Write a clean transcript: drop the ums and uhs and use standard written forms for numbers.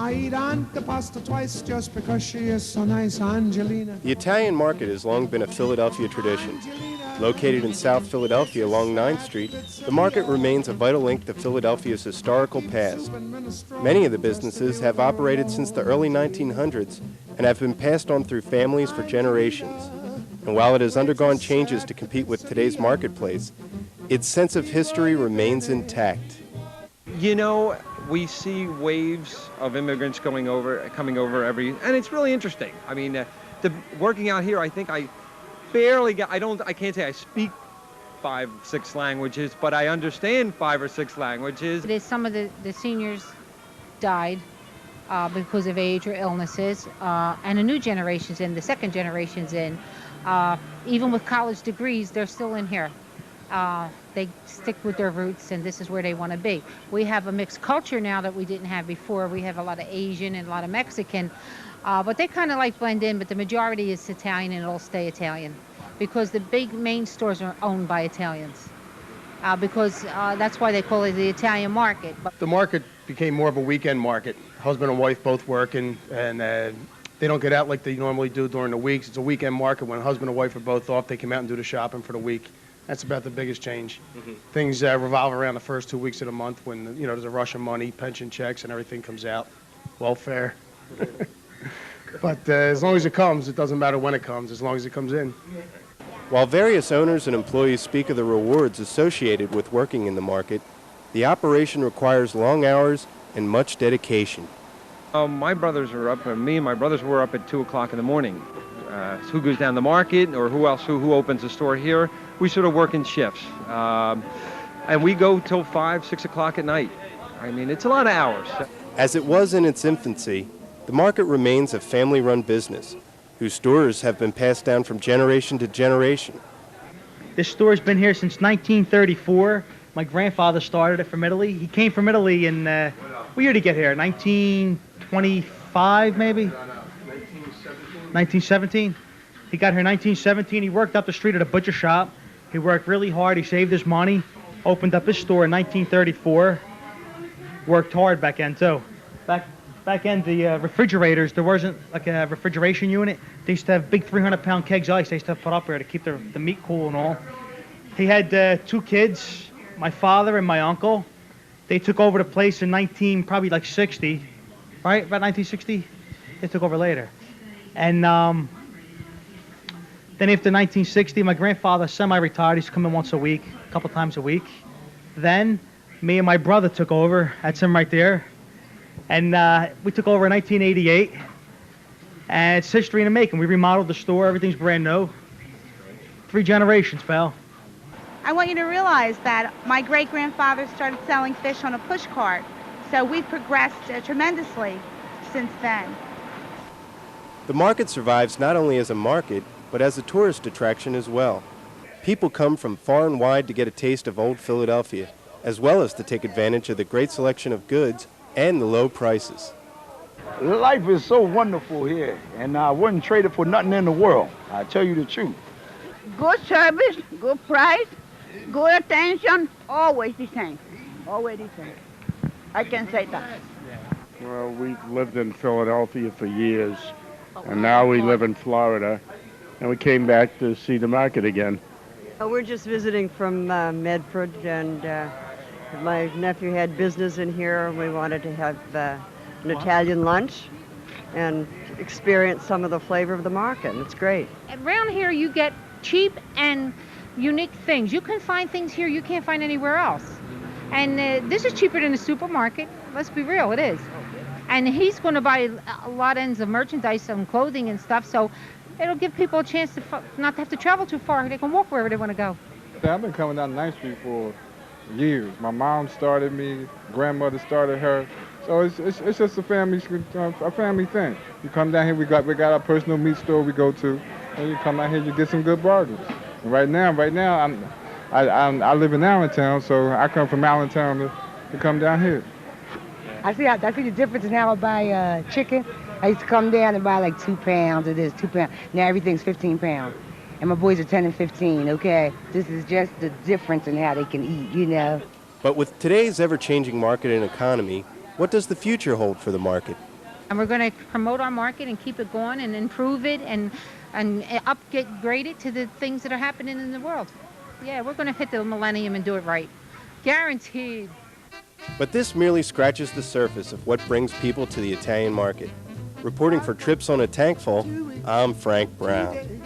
I eat antipasta twice just because she is so nice, Angelina. The Italian market has long been a Philadelphia tradition. Located in South Philadelphia along 9th Street, the market remains a vital link to Philadelphia's historical past. Many of the businesses have operated since the early 1900s and have been passed on through families for generations. And while it has undergone changes to compete with today's marketplace, its sense of history remains intact. You know, we see waves of immigrants coming over and it's really interesting. I mean, working out here, I think I can't say I speak 5-6 languages, but I understand 5 or 6 languages. Some of the seniors died because of age or illnesses, and a new generation's in, the second generation's in. Even with college degrees, they're still in here. They stick with their roots, and this is where they want to be. We have a mixed culture now that we didn't have before. We have a lot of Asian and a lot of Mexican, but they kind of like blend in, but the majority is Italian, and it'll stay Italian because the big main stores are owned by Italians, because that's why they call it the Italian market. The market became more of a weekend market. Husband and wife both working, and they don't get out like they normally do during the weeks. It's a weekend market. When husband and wife are both off, they come out and do the shopping for the week. That's about the biggest change. Mm-hmm. Things revolve around the first 2 weeks of the month when, you know, there's a rush of money, pension checks, and everything comes out. Welfare. But as long as it comes, it doesn't matter when it comes, as long as it comes in. While various owners and employees speak of the rewards associated with working in the market, the operation requires long hours and much dedication. My brothers were up, me and my brothers were up at 2 o'clock in the morning. Who goes down the market, or who opens the store here? We sort of work in shifts. And we go till 5, 6 o'clock at night. I mean, it's a lot of hours. As it was in its infancy, the market remains a family-run business, whose stores have been passed down from generation to generation. This store's been here since 1934. My grandfather started it from Italy. He came from Italy in, what year did he get here? 1925, maybe? 1917. He got here in 1917. He worked up the street at a butcher shop. He worked really hard. He saved his money, opened up his store in 1934. Worked hard back then, too. Back in the refrigerators, there wasn't like a refrigeration unit. They used to have big 300-pound kegs of ice they used to put up there to keep the meat cool and all. He had 2 kids, my father and my uncle. They took over the place in 60, right? About 1960? They took over later. And then after 1960, my grandfather semi-retired. He used to come in once a week, a couple times a week. Then me and my brother took over. That's him right there. And we took over in 1988. And it's history in the making. We remodeled the store. Everything's brand new. 3 generations, pal. I want you to realize that my great-grandfather started selling fish on a push cart. So we've progressed tremendously since then. The market survives not only as a market, but as a tourist attraction as well. People come from far and wide to get a taste of old Philadelphia, as well as to take advantage of the great selection of goods and the low prices. Life is so wonderful here, and I wouldn't trade it for nothing in the world. I tell you the truth. Good service, good price, good attention, always the same. Always the same. I can say that. Well, we've lived in Philadelphia for years, and now we live in Florida, and we came back to see the market again. We're just visiting from Medford, and my nephew had business in here, and we wanted to have an Italian lunch and experience some of the flavor of the market, and it's great. Around here you get cheap and unique things. You can find things here you can't find anywhere else. And this is cheaper than the supermarket. Let's be real, it is. And he's going to buy a lot of ends of merchandise and clothing and stuff, so it'll give people a chance to not to have to travel too far. They can walk wherever they want to go. I've been coming down 9th Street for years. My mom started me, grandmother started her. So it's just a family thing. You come down here, we got our personal meat store we go to, and you come out here, you get some good bargains. And right now, I live in Allentown, so I come from Allentown to come down here. I see the difference in how I buy chicken. I used to come down and buy like 2 pounds of this, 2 pounds. Now everything's 15 pounds. And my boys are 10 and 15, okay? This is just the difference in how they can eat, you know? But with today's ever-changing market and economy, what does the future hold for the market? And we're going to promote our market and keep it going and improve it and upgrade it to the things that are happening in the world. Yeah, we're going to hit the millennium and do it right. Guaranteed. But this merely scratches the surface of what brings people to the Italian market. Reporting for Trips on a Tankful, I'm Frank Brown.